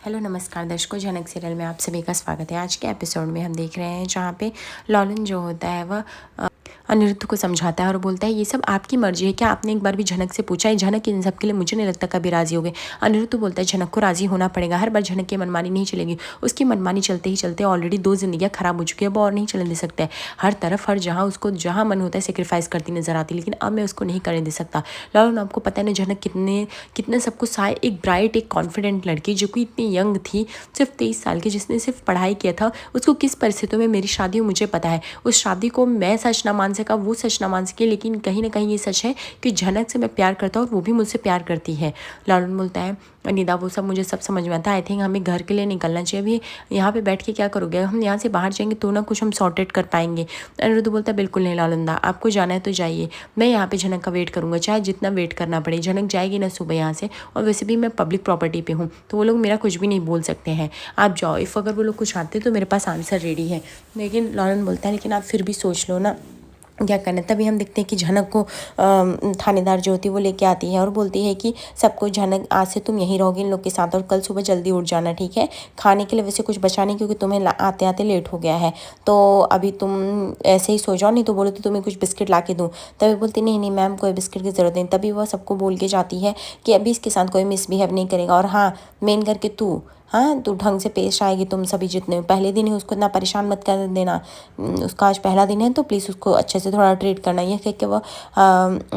Hello नमस्कार दर्शकों, जनक serial में आप सभी का स्वागत है। आज के एपिसोड में हम देख रहे हैं जहाँ पे लॉलन जो होता है वह अनिरुद्ध को समझाता है और बोलता है ये सब आपकी मर्जी है। क्या आपने एक बार भी झनक से पूछा है? झनक इन सब के लिए मुझे नहीं लगता कभी राजी होगे। अनिरुद्ध बोलता है झनक को राजी होना पड़ेगा, हर बार झनक की मनमानी नहीं चलेगी। उसकी मनमानी चलते ही चलते ऑलरेडी 2 जिंदगियां खराब हो चुकी है, अब और नहीं चलने दे सकता है। हर तरफ हर जहाँ उसको जहाँ मन होता है सेक्रीफाइस करती नजर आती, लेकिन अब मैं उसको नहीं करने दे सकता। लॉलन, आपको पता है ना झनक कितने कितने सबको सहाय, एक ब्राइट एक कॉन्फिडेंट लड़की जो कि इतनी यंग थी, सिर्फ 23 साल की, जिसने सिर्फ पढ़ाई किया था, उसको किस परिस्थितियों में मेरी शादी हो मुझे पता है। उस शादी को मैं सच ना मान सका, वो सच ना मान सके, लेकिन कहीं ना कहीं ये सच है कि झनक से मैं प्यार करता हूँ और वो भी मुझसे प्यार करती है। लॉलन बोलता है निदा वो सब मुझे सब समझ में आता है, आई थिंक हमें घर के लिए निकलना चाहिए। अभी यहाँ पे बैठ के क्या करोगे? हम यहाँ से बाहर जाएंगे तो ना कुछ हम सॉर्टेड कर पाएंगे। अनिरुद्ध बोलता है बिल्कुल नहीं लॉलंदा, आपको जाना है तो जाइए, मैं यहाँ पे झनक का वेट करूँगा, चाहे जितना वेट करना पड़े। झनक जाएगी ना सुबह यहाँ से, और वैसे भी मैं पब्लिक प्रॉपर्टी पे हूँ तो वो लोग मेरा कुछ भी नहीं बोल सकते हैं। आप जाओ, इफ़ अगर वो लोग कुछ आते तो मेरे पास आंसर रेडी है। लेकिन लॉलन बोलता है लेकिन आप फिर भी सोच लो ना क्या करना है। तभी हम देखते हैं कि झनक को थानेदार जो होती है वो लेके आती है और बोलती है कि सबको, झनक आज से तुम यहीं रहोगे इन लोग के साथ और कल सुबह जल्दी उठ जाना, ठीक है? खाने के लिए वैसे कुछ बचा नहीं क्योंकि तुम्हें आते आते लेट हो गया है, तो अभी तुम ऐसे ही सो जाओ, नहीं तो बोलो तो तुम्हें कुछ बिस्किट ला के दूँ। तभी बोलती नहीं नहीं मैम, कोई बिस्किट की ज़रूरत नहीं। तभी वह सबको बोल के जाती है कि अभी इसके साथ कोई मिसबिहेव नहीं करेगा, और हाँ मेन करके तू, हाँ तू ढंग से पेश आएगी। तुम सभी जितने पहले दिन ही उसको इतना परेशान मत कर देना, उसका आज पहला दिन है तो प्लीज़ उसको अच्छे से थोड़ा ट्रीट करना। ये कह के वो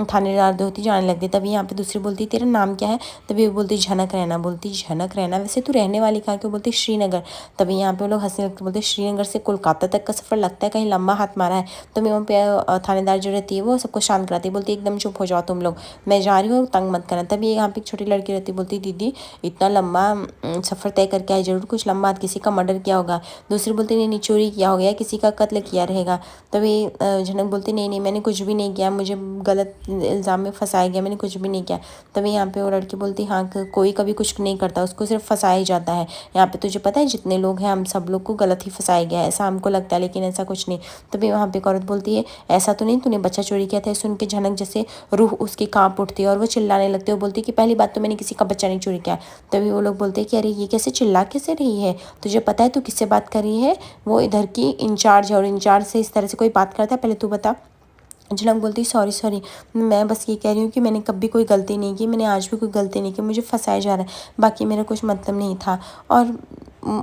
थानेदार होती जाने लगती। तभी यहाँ पे दूसरी बोलती तेरा नाम क्या है? तभी वो बोलती झनक रैना। बोलती झनक रैना, वैसे तू रहने वाली कहाँ की? बोलती श्रीनगर। तभी यहाँ पे वो लोग हंसने लगते, बोलते श्रीनगर से कोलकाता तक का सफ़र लगता है, कहीं लंबा हाथ मारा है। तभी वहाँ पे थानेदार जो रहती है वो सबको शांत कराती है, बोलती एकदम चुप हो जाओ तुम लोग, मैं जा रही हूँ, तंग मत करना। तभी यहाँ पे एक छोटी लड़की रहती है, बोलती दीदी इतना लंबा सफ़र तय करके आई, जरूर कुछ लंबा किसी का मर्डर किया होगा। दूसरी बोलती नहीं नहीं, चोरी किया हो गया, किसी का कत्ल किया रहेगा। तभी झनक बोलती नहीं नहीं मैंने कुछ भी नहीं किया, मुझे गलत इल्ज़ाम में फंसाया गया, मैंने कुछ भी नहीं किया। तभी यहाँ पे वो लड़की बोलती हाँ कोई कभी कुछ नहीं करता, उसको सिर्फ फंसाया ही जाता है। यहाँ पे तुझे पता है जितने लोग हैं हम सब लोग को गलत ही फंसाया गया है, ऐसा हमको लगता है लेकिन ऐसा कुछ नहीं। तभी वहाँ पे एक औरत बोलती है ऐसा तो नहीं तूने बच्चा चोरी किया था? सुन के झनक जैसे रूह उसकी कांप उठती है और वो चिल्लाने लगती है। वो बोलती है कि पहली बात तो मैंने किसी का बच्चा नहीं चोरी किया। तभी वो लोग बोलते हैं कि अरे ये कैसे चिल्ला कैसे रही है, तुझे पता है तू किससे बात कर रही है? वो इधर की इंचार्ज है और इंचार्ज से इस तरह से कोई बात करता है, पहले तू बता। झनक बोलती सॉरी सॉरी, मैं बस ये कह रही हूँ कि मैंने कभी कोई गलती नहीं की, मैंने आज भी कोई गलती नहीं की, मुझे फंसाया जा रहा है, बाकी मेरा कुछ मतलब नहीं था। और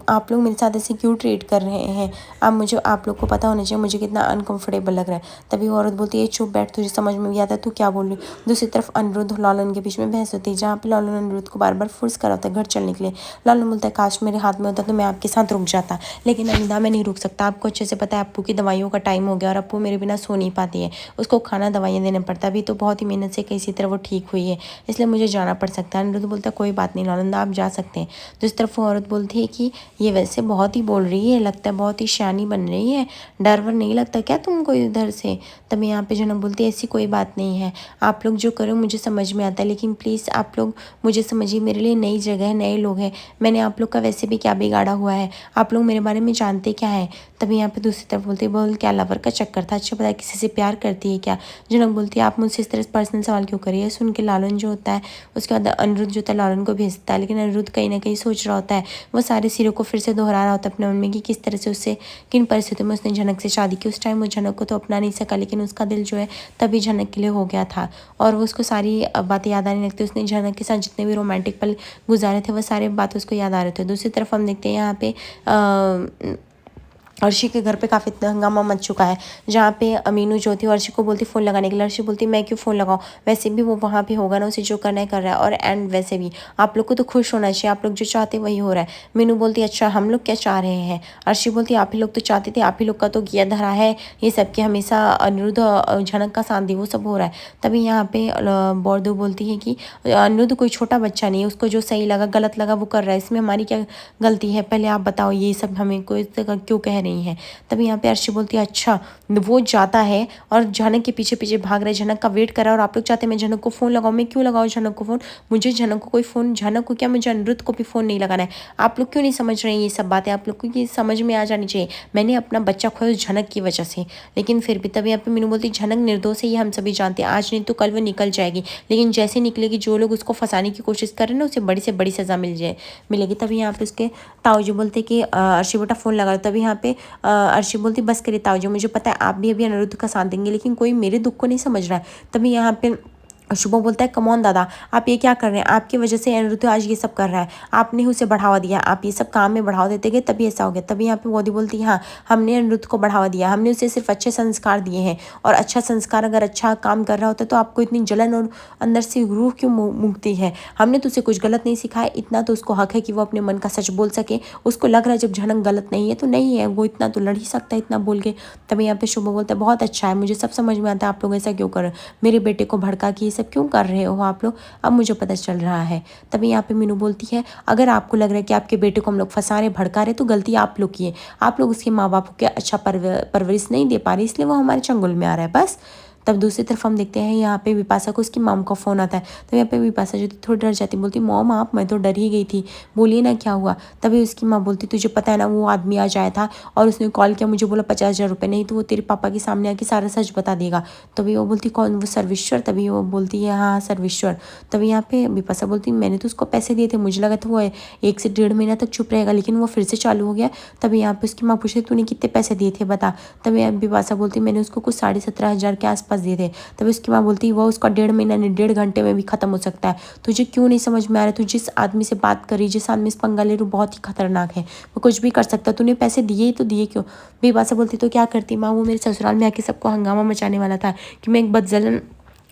आप लोग मेरे साथ ऐसे क्यों ट्रीट कर रहे हैं? अब मुझे, आप लोग को पता होना चाहिए मुझे कितना अनकंफर्टेबल लग रहा है। तभी वो औरत बोलती है चुप बैठ, तुझे समझ में भी आता है तू क्या बोल रही? दूसरी तरफ अनिरुद्ध लॉलन के बीच में बहस होती है, जहाँ पे लॉलन अनिरुद्ध को बार बार फोर्स कराता है घर चलने के लिए। लॉलन बोलता है काश मेरे हाथ में होता तो मैं आपके साथ रुक जाता, लेकिन अनिदा मैं नहीं रुक सकता। आपको अच्छे से पता है अप्पू की दवाइयों का टाइम हो गया और अप्पू मेरे बिना सो नहीं पाती है, उसको खाना दवाइयाँ देना पड़ता है। अभी तो बहुत ही मेहनत से किसी तरह वो ठीक हुई है, इसलिए मुझे जाना पड़ सकता है। अनिरुद्ध बोलता है कोई बात नहीं लॉलंदा, आप जा सकते हैं। दूसरी तरफ वो औरत बोलती है कि ये वैसे बहुत ही बोल रही है, लगता है बहुत ही शयानी बन रही है, डर वर नहीं लगता क्या तुमको इधर से? तभी यहाँ पे जनक बोलती है ऐसी कोई बात नहीं है, आप लोग जो करो मुझे समझ में आता है, लेकिन प्लीज़ आप लोग मुझे समझिए, मेरे लिए नई जगह है, नए लोग हैं, मैंने आप लोग का वैसे भी क्या बिगाड़ा हुआ है, आप लोग मेरे बारे में जानते क्या है? तभी यहाँ पे दूसरी तरफ बोलती है बोल क्या लवर का चक्कर था, अच्छा पता है किसी से प्यार करती है क्या? जनक बोलती है आप मुझसे इस तरह पर्सनल सवाल क्यों करिए? सुन के लालन जो होता है, उसके बाद अनिरुद्ध जो होता है लालन को भेजता है, लेकिन अनिरुद्ध कहीं ना कहीं सोच रहा होता है, वो सारे सिरों को फिर से दोहरा रहा होता है अपने मन में कि किस तरह से उससे, किन परिस्थितियों में उसने झनक से शादी की। उस टाइम वो झनक को तो अपना नहीं सका, लेकिन उसका दिल जो है तभी झनक के लिए हो गया था, और वो उसको सारी बातें याद आने लगती। उसने झनक के साथ जितने भी रोमांटिक पल गुजारे थे वो सारे बात उसको याद आ रहे थे। दूसरी तरफ हम देखते हैं यहाँ पे अर्शी के घर पे काफ़ी हंगामा मच चुका है, जहाँ पे अमीनू जो थी अर्शी को बोलती फ़ोन लगाने के लिए। अर्शी बोलती मैं क्यों फ़ोन लगाऊँ, वैसे भी वो वहाँ पे होगा ना, उसे जो करना है कर रहा है, और एंड वैसे भी आप लोग को तो खुश होना चाहिए, आप लोग जो चाहते वही हो रहा है। मीनू बोलती अच्छा हम लोग क्या चाह रहे हैं? अर्शी बोलती आप ही लोग तो चाहते थे, आप ही लोग का तो किया धरा है ये सब कि हमेशा अनिरुद्ध झनक का साथ दी, वो सब हो रहा है। तभी यहाँ पे बौरदू बोलती है कि अनिरुद्ध कोई छोटा बच्चा नहीं है, उसको जो सही लगा गलत लगा वो कर रहा है, इसमें हमारी क्या गलती है? पहले आप बताओ ये सब हमें कोई क्यों कह रही नहीं है। तभी यहाँ पे अर्शी बोलती है अच्छा। वो जाता है और झनक के पीछे पीछे भाग रहा है, झनक का वेट कर रहा है और आप लोग चाहते हैं मैं झनक को फ़ोन लगाऊँ। मैं क्यों लगाऊँ झनक को फ़ोन? मुझे झनक को कोई फ़ोन, झनक को क्या, मुझे अनिरुद्ध को भी फ़ोन नहीं लगाना है। आप लोग क्यों नहीं समझ रहे हैं ये सब बातें? आप लोग को ये समझ में आ जानी चाहिए। मैंने अपना बच्चा खोया उस झनक की वजह से, लेकिन फिर भी तभी यहाँ पे मीनू बोलती झनक निर्दोष है, ये हम सभी जानते हैं। आज नहीं तो कल वो निकल जाएगी, लेकिन जैसे निकलेगी जो लोग उसको फंसाने की कोशिश कर रहे हैं ना, उसे बड़ी से बड़ी सज़ा मिलेगी। तभी यहाँ पे उसके ताऊजी बोलते कि अर्शी बेटा फ़ोन लगा। तभी यहाँ पे अर्शी बोलती बस करिए ताऊजी, मुझे पता है आप भी अभी अनिरुद्ध का साथ देंगे, लेकिन कोई मेरे दुख को नहीं समझ रहा है। तभी यहाँ पे शुभ बोलता है कमॉन दादा, आप ये क्या कर रहे हैं? आपकी वजह से अनिरुद्ध आज ये सब कर रहा है, आपने ही उसे बढ़ावा दिया, आप ये सब काम में बढ़ावा देते गए तभी ऐसा हो गया। तभी यहाँ पे मोदी बोलती है हाँ, हमने अनिरुद्ध को बढ़ावा दिया, हमने उसे सिर्फ अच्छे संस्कार दिए हैं, और अच्छा संस्कार अगर अच्छा काम कर रहा होता तो आपको इतनी जलन और अंदर से रूह क्यों मुकती है? हमने तो उसे कुछ गलत नहीं सिखाया, इतना तो उसको हक है कि वो अपने मन का सच बोल सके। उसको लग रहा है जब झनक गलत नहीं है तो नहीं है, वो इतना तो लड़ ही सकता है इतना बोल के। तभी यहाँ पे शुभ बोलता है बहुत अच्छा है, मुझे सब समझ में आता है, आप लोग ऐसा क्यों कर रहे हो? मेरे बेटे को भड़का के सब क्यों कर रहे हो आप लोग? अब मुझे पता चल रहा है। तभी यहाँ पे मीनू बोलती है अगर आपको लग रहा है कि आपके बेटे को हम लोग फंसा रहे भड़का रहे तो गलती आप लोग की है। आप लोग उसके माँ बाप को अच्छा परवरिश नहीं दे पा रहे, इसलिए वो हमारे चंगुल में आ रहा है बस। तब दूसरी तरफ हम देखते हैं यहाँ पे विपाशा को उसकी मॉम का फ़ोन आता है। तब यहाँ पे विपाशा जो थोड़ी डर जाती, बोलती मॉम आप, मैं तो डर ही गई थी, बोलिए ना क्या हुआ? तभी उसकी माँ बोलती तुझे पता है ना वो आदमी आज आया था और उसने कॉल किया, मुझे बोला 50,000 रुपये, नहीं तो वो तेरे पापा के सामने आके सारा सच बता देगा। तभी वो बोलती कौन? वो सर्वेश्वर। तभी वो बोलती है हाँ सर्वेश्वर। तभी यहाँ पे विपाशा बोलती मैंने तो उसको पैसे दिए थे, मुझे लगा था वो 1 से 1.5 महीना तक चुप रहेगा, लेकिन वो फिर से चालू हो गया। तभी यहाँ पे उसकी माँ पूछती तूने कितने पैसे दिए थे बता? तभी विपाशा बोलती मैंने उसको कुछ 17,500 के आसपास दिए थे। तभी उसकी माँ बोलती वो उसका 1.5 महीना नहीं 1.5 घंटे में भी खत्म हो सकता है। तुझे क्यों नहीं समझ में आ रहा? तू जिस आदमी से बात करी, जिस आदमी से पंगा ले रही बहुत ही खतरनाक है, वो कुछ भी कर सकता है। तूने पैसे दिए ही तो दिए क्यों? विपाशा बोलती तो क्या करती माँ, वो मेरे ससुराल में आके सबको हंगामा मचाने वाला था कि मैं एक बदजलन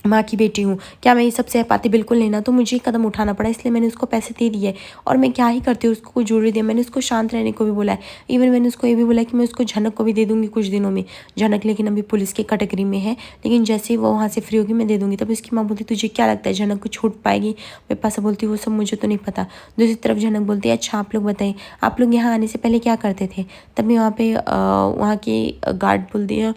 माँ की बेटी हूँ, क्या मैं ये सब सह पाती? बिल्कुल नहीं ना, तो मुझे कदम उठाना पड़ा, इसलिए मैंने उसको पैसे दे दिए। और मैं क्या ही करती हूँ, उसको कोई ज्वेलरी दिया, मैंने उसको शांत रहने को भी बोला है। इवन मैंने उसको ये भी बोला कि मैं उसको झनक को भी दे दूँगी कुछ दिनों में। झनक लेकिन अभी पुलिस की कटगरी में है, लेकिन जैसे ही वो वहाँ से फ्री होगी मैं दे दूँगी। तब उसकी माँ बोलती तुझे क्या लगता है झनक को छूट पाएगी? मेरे पास बोलती वो सब मुझे तो नहीं पता। दूसरी तरफ झनक बोलती है अच्छा आप लोग बताइए, आप लोग यहाँ आने से पहले क्या करते थे? तभी वहाँ पे वहाँ की गार्ड बोलती है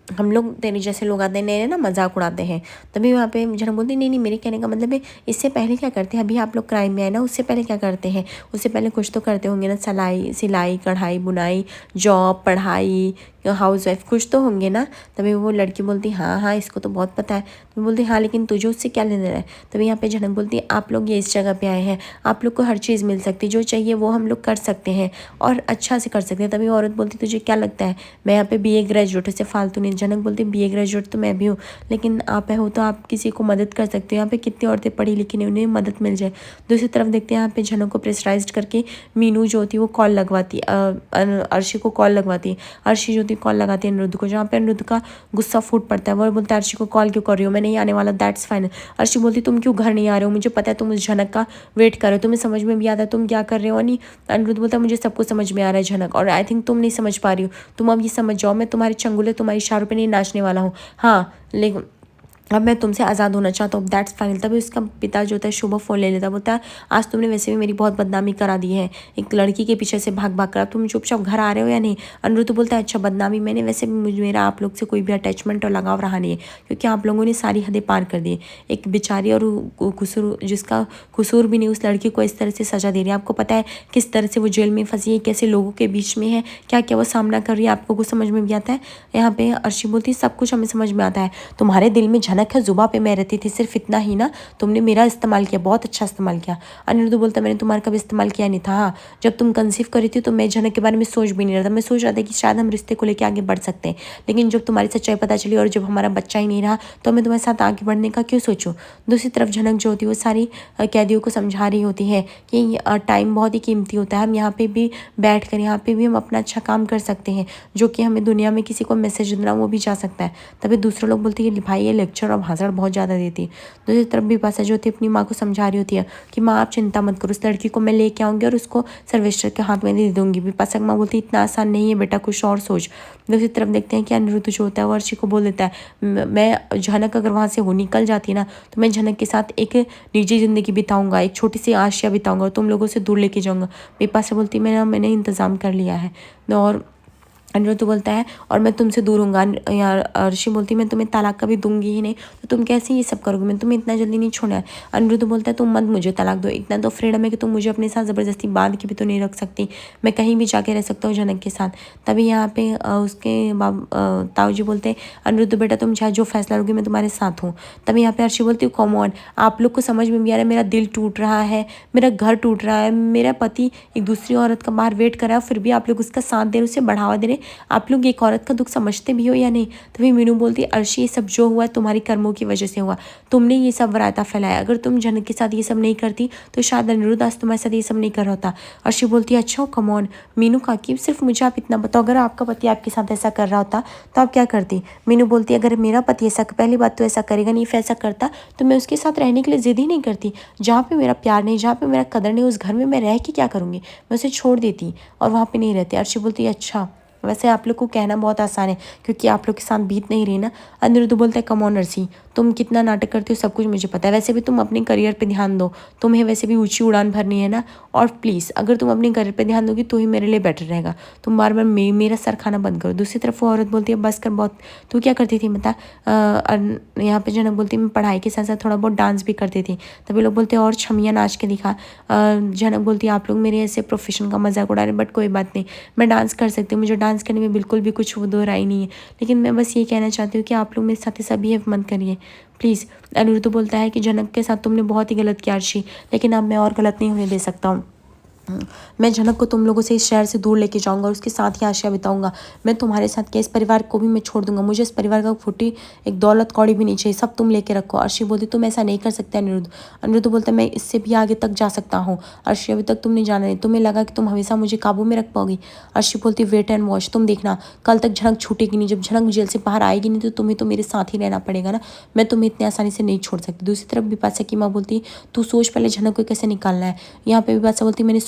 हम लोग तेरे जैसे लोग आते हैं नए ना मजाक उड़ाते हैं। तभी वहाँ पे जनक बोलती नहीं नहीं, मेरे कहने का मतलब है इससे पहले क्या करते हैं? अभी आप लोग क्राइम में आए ना, उससे पहले क्या करते हैं? उससे पहले कुछ तो करते होंगे ना, सिलाई कढ़ाई बुनाई, जॉब, पढ़ाई, हाउस वाइफ, कुछ तो होंगे ना। तभी वो लड़की बोलती हाँ हाँ इसको तो बहुत पता है। तो बोलती हाँ लेकिन तुझे उससे क्या लेना है? तभी यहाँ पे झनक बोलती है आप लोग ये इस जगह पे आए हैं, आप लोग को हर चीज़ मिल सकती है, जो चाहिए वो हम लोग कर सकते हैं और अच्छा से कर सकते हैं। तभी औरत बोलती तुझे क्या लगता है मैं यहाँ पे BA ग्रेजुएट से फालतू नहीं? जनक बोलती BA ग्रेजुएट तो मैं भी हूँ, लेकिन आप हो तो आप किसी को मदद कर सकते हो। यहाँ पे कितनी औरतें पढ़ी लिखी नहीं, उन्हें मदद मिल जाए। दूसरी तरफ देखते हैं यहाँ पे झनक को प्रेशराइज करके मीनू जो होती है वो कॉल लगवाती, अर्शी को कॉल लगवाती। अर्शी जो होती कॉल लगाती है अनिरुद्ध को, जहाँ पे अनिरुद्ध का गुस्सा फूट पड़ता है। वो बोलता है अर्शी को कॉल क्यों कर रही हो, मैं नहीं आने वाला, दैट्स फाइन। अर्शी बोलती तुम क्यों घर नहीं आ रहे हो? मुझे पता है तुम उस झनक का वेट कर रहे हो, तुम्हें समझ में भी आता है तुम क्या कर रहे हो। नहीं, अनिरुद्ध बोलता है मुझे सब कुछ समझ में आ रहा है झनक, और आई थिंक तुम नहीं समझ पा रही हो। तुम अब ये समझ जाओ मैं तुम्हारी चंगुले तुम्हारी इशारों पे नहीं नाचने वाला हूँ। हाँ लेकिन अब मैं तुमसे आज़ाद होना चाहता हूँ, दैट्स फाइनल। तभी उसका पिता जो होता है शुभ फ़ोन ले लेता, बोलता है आज तुमने वैसे भी मेरी बहुत बदनामी करा दी है, एक लड़की के पीछे से भाग भाग कर, तुम चुपचाप घर आ रहे हो या नहीं? अनिरुद्ध बोलता है अच्छा बदनामी मैंने, वैसे भी मेरा आप लोग से कोई भी अटैचमेंट और लगाव रहा नहीं है, क्योंकि आप लोगों ने सारी हदें पार कर दी। एक बेचारी और कसूर, जिसका कसूर भी नहीं, उस लड़की को इस तरह से सज़ा दे रही है। आपको पता है किस तरह से वो जेल में फंसी है, कैसे लोगों के बीच में है, क्या क्या वो सामना कर रही है, आपको कुछ समझ में भी आता है? यहाँ पे अर्शी बोलती है सब कुछ हमें समझ में आता है, तुम्हारे दिल में झनक है, जुबा पे मैं रहती थी, सिर्फ इतना ही ना, तुमने मेरा इस्तेमाल किया, बहुत अच्छा इस्तेमाल किया। अनिरुद्ध बोलता मैंने तुम्हारा कभी इस्तेमाल किया नहीं था। हाँ जब तुम कंसीव करी थी तो मैं झनक के बारे में सोच भी नहीं रहा था, मैं सोच रहा था कि शायद हम रिश्ते को लेकर आगे बढ़ सकते हैं, लेकिन जब तुम्हारी सच्चाई पता चली और जब हमारा बच्चा ही नहीं रहा तो मैं तुम्हारे साथ आगे बढ़ने का क्यों सोचूं। दूसरी तरफ झनक जो होती है वो सारी कैदियों को समझा रही होती है कि टाइम बहुत ही कीमती होता है, हम यहाँ पे भी बैठ कर यहाँ पे भी हम अपना अच्छा काम कर सकते हैं, जो कि हमें दुनिया में किसी को मैसेज देना वो भी जा सकता है। तभी दूसरे लोग बोलते हैं भाई ये लेक्चर प्रेशर और भाषण बहुत ज़्यादा देती है। दूसरी तरफ बिपाशा जो होती है अपनी माँ को समझा रही होती है कि माँ आप चिंता मत करो, उस लड़की को मैं लेके आऊँगी और उसको सर्वेश्वर के हाथ में दे दूँगी। बिपाशा की माँ बोलती है इतना आसान नहीं है बेटा, कुछ और सोच। दूसरी तरफ देखते हैं कि अनिरुद्ध जो होता है वो अर्शी को बोल देता है मैं झनक अगर वहाँ से हो निकल जाती है ना तो मैं झनक के साथ एक निजी ज़िंदगी बिताऊंगा, एक छोटी सी आशिया बिताऊंगा और तुम लोगों से दूर लेके जाऊंगा। बिपाशा बोलती है मैंने इंतज़ाम कर लिया है। और अनिरुद्ध बोलता है और मैं तुमसे दूर हूँगा। यार अर्शी बोलती है मैं तुम्हें तलाक कभी दूंगी ही नहीं, तो तुम कैसे ये सब करोगे, मैं तुम्हें इतना जल्दी नहीं छोड़ना है। अनिरुद्ध बोलता है तुम मत मुझे तलाक दो, इतना तो फ्रीडम है कि तुम मुझे अपने साथ ज़बरदस्ती बांध के भी तो नहीं रख सकती, मैं कहीं भी जाके रह सकता हूँ झनक के साथ। तभी यहाँ पे उसके ताऊ जी बोलते हैं अनिरुद्ध बेटा तुम चाहे जो फैसला लोगे मैं तुम्हारे साथ हूँ। तभी यहाँ पे अर्शी बोलती हूँ कॉम ऑन, आप लोग को समझ में भी आ रहा है मेरा दिल टूट रहा है, मेरा घर टूट रहा है, मेरा पति एक दूसरी औरत का बाहर वेट कर रहा है, फिर भी आप लोग उसका साथ दे रहे, उसे बढ़ावा दे रहे। आप लोग एक औरत का दुख समझते भी हो या नहीं। तभी मीनू बोलती है अर्शी ये सब जो हुआ तुम्हारी कर्मों की वजह से हुआ, तुमने ये सब वरायता फैलाया, अगर तुम झनक के साथ ये सब नहीं करती तो शायद अनिरुद्ध आज तुम्हारे साथ ये सब नहीं कर रहा होता। अर्शी बोलती है अच्छा कम ऑन मीनू काकी, सिर्फ मुझे आप इतना बताओ अगर आपका पति आपके साथ ऐसा कर रहा होता तो आप क्या करती। मीनू बोलती है अगर मेरा पति ऐसा, पहली बात तो ऐसा करेगा नहीं, फिर ऐसा करता तो मैं उसके साथ रहने के लिए जिद ही नहीं करती। जहाँ पे मेरा प्यार नहीं, जहाँ पे मेरा कदर नहीं, उस घर में मैं रह के क्या करूँगी, मैं उसे छोड़ देती और वहाँ पे नहीं रहती। अर्शी बोलती है अच्छा वैसे आप लोग को कहना बहुत आसान है क्योंकि आप लोग के साथ बीत नहीं रही ना। अनिरुद्ध बोलता है कम ऑन अर्शी तुम कितना नाटक करती हो सब कुछ मुझे पता है, वैसे भी तुम अपने करियर पे ध्यान दो, तुम्हें वैसे भी ऊंची उड़ान भरनी है ना, और प्लीज़ अगर तुम अपने करियर पे ध्यान दोगी तो ही मेरे लिए बेटर रहेगा, तुम बार बार मेरा सर खाना बंद करो। दूसरी तरफ वो औरत बोलती है बस कर बहुत, तू क्या करती थी बता। यहाँ पे जनक बोलती है मैं पढ़ाई के साथ साथ थोड़ा बहुत डांस भी करती थी। तभी लोग बोलते हैं और छमिया नाच के दिखा। जनक बोलती है आप लोग मेरे ऐसे प्रोफेशन का मजाक उड़ा रहे, बट कोई बात नहीं मैं डांस कर सकती हूँ, मुझे डांस करने में बिल्कुल भी कुछ वो दो राय नहीं है, लेकिन मैं बस ये कहना चाहती हूँ कि आप लोग मेरे साथ ऐसा बिहेव मत करिए प्लीज़। अनिरुद्ध बोलता है कि जनक के साथ तुमने बहुत ही गलत किया अर्शी, लेकिन अब मैं और गलत नहीं होने दे सकता हूँ। मैं झनक को तुम लोगों से इस शहर से दूर लेके जाऊंगा और उसके साथ ही आशिया बिताऊंगा। मैं तुम्हारे साथ क्या इस परिवार को भी मैं छोड़ दूंगा, मुझे इस परिवार का फूटी एक दौलत कौड़ी भी नहीं चाहिए, सब तुम लेके रखो। अर्शी बोलती तुम ऐसा नहीं कर सकते अनिरुद्ध। अनिरुद्ध बोलता मैं इससे भी आगे तक जा सकता हूँ। अर्शी अभी तक तुमने जाना नहीं, तुम्हें लगा कि तुम हमेशा मुझे काबू में रख पाओगी। अर्शी बोलती वेट एंड वॉच, तुम देखना कल तक झनक छूटेगी नहीं, जब झनक जेल से बाहर आएगी नहीं तो तुम्हें तो मेरे साथ ही रहना पड़ेगा ना, मैं तुम्हें इतनी आसानी से नहीं छोड़ सकती। दूसरी तरफ बिपाशा की माँ बोलती तू सोच पहले झनक को कैसे निकालना है। यहाँ पे बिपाशा बोलती मैंने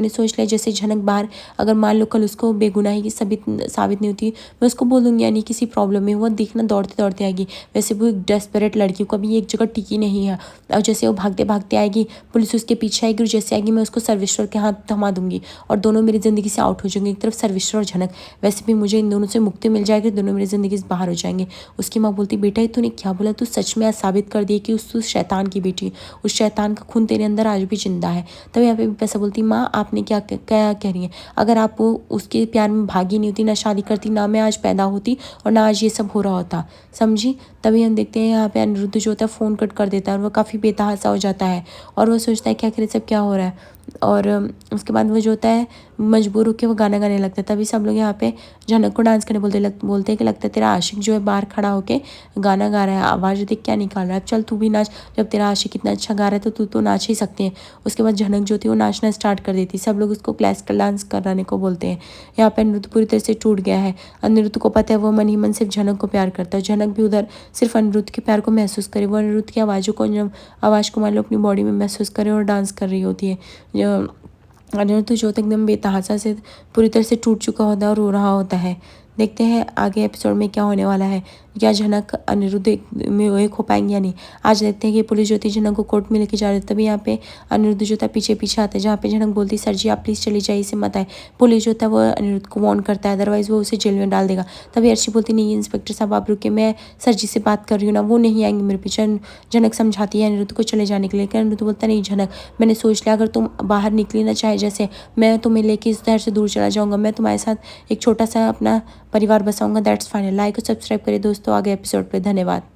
सोच लिया जैसे झनक बाहर अगर मान लो कल उसको बेगुनाही की साबित नहीं होती, मैं उसको बोलूँगी यानी किसी प्रॉब्लम में वो देखना दौड़ते दौड़ते आएगी, वैसे वो एक डेस्परेट लड़की को अभी एक जगह टिकी नहीं है, और जैसे वो भागते भागते आएगी पुलिस उसके पीछे आएगी और जैसे आएगी मैं उसको सर्वेश्वर के हाथ थमा दूंगी और दोनों मेरी ज़िंदगी से आउट हो जाएंगे, एक तरफ सर्वेश्वर और झनक, वैसे भी मुझे इन दोनों से मुक्ति मिल जाएगी, दोनों मेरी ज़िंदगी से बाहर हो जाएंगे। उसकी माँ बोलती बेटा तूने क्या बोला, तू सच में आज साबित कर दी कि उस शैतान की बेटी, उस शैतान का खून तेरे अंदर आज भी जिंदा है। तब यहाँ पे पैसा बोलती माँ आपने क्या कह रही है, अगर आप वो उसके प्यार में भागी नहीं होती, ना शादी करती, ना मैं आज पैदा होती और ना आज ये सब हो रहा होता, समझी। तभी हम देखते हैं यहाँ पे अनिरुद्ध जो होता है फ़ोन कट कर देता है और वो काफ़ी बेतहासा हो जाता है और वो सोचता है क्या करे सब क्या हो रहा है, और उसके बाद वो जो होता है मजबूर होकर वो गाना गाने लगता है। तभी सब लोग यहाँ पे झनक को डांस करने बोलते हैं कि लगता है तेरा आशिक जो है बाहर खड़ा होके गाना गा रहा है, आवाज़ देख क्या निकाल रहा है, चल तू भी नाच, जब तेरा आशिक इतना अच्छा गा रहा है तो तू तो नाच ही सकते हैं। उसके बाद झनक जो थी वो नाचना स्टार्ट कर देती, सब लोग उसको क्लासिकल डांस कराने को बोलते हैं। यहाँ पे अनिरुद्ध पूरी तरह से टूट गया है, अनिरुद्ध को पता है वो मन ही मन सिर्फ झनक को प्यार करता है, झनक भी उधर सिर्फ अनिरुद्ध के प्यार को महसूस करे, वो अनिरुद्ध की आवाज़ को मान लो अपनी बॉडी में महसूस करे और डांस कर रही होती है। अनिरुद्ध जो एकदम बेतहासा से पूरी तरह से टूट चुका होता है और रो रहा होता है। देखते हैं आगे एपिसोड में क्या होने वाला है, क्या झनक अनिरुद्ध में एक हो पाएंगे या नहीं। आज देखते हैं कि पुलिस जो थी झनक को कोर्ट में लेके जा रही थी, तभी यहाँ पे अनिरुद्ध जो था पीछे पीछे आता है, जहाँ पे झनक बोलती सर जी आप प्लीज़ चली जाइए, इसे मत आए। पुलिस जो था वो अनिरुद्ध को वार्न करता है, अदरवाइज वो उसे जेल में डाल देगा। तभी अर्शी बोलती नहीं इंस्पेक्टर साहब आप रुके, मैं सर जी से बात कर रही हूँ ना, वो नहीं आएंगे मेरे पीछे। झनक समझाती है अनिरुद्ध को चले जाने के लिए, अनिरुद्ध बोलता नहीं झनक मैंने सोच लिया अगर तुम बाहर निकली ना चाहे जैसे, मैं तुम्हें लेके इस शहर से दूर चला जाऊँगा, मैं तुम्हारे साथ एक छोटा सा अपना परिवार बसाऊंगा, दैट्स फाइनल। लाइक और सब्सक्राइब करिए दोस्तों आगे एपिसोड पे, धन्यवाद।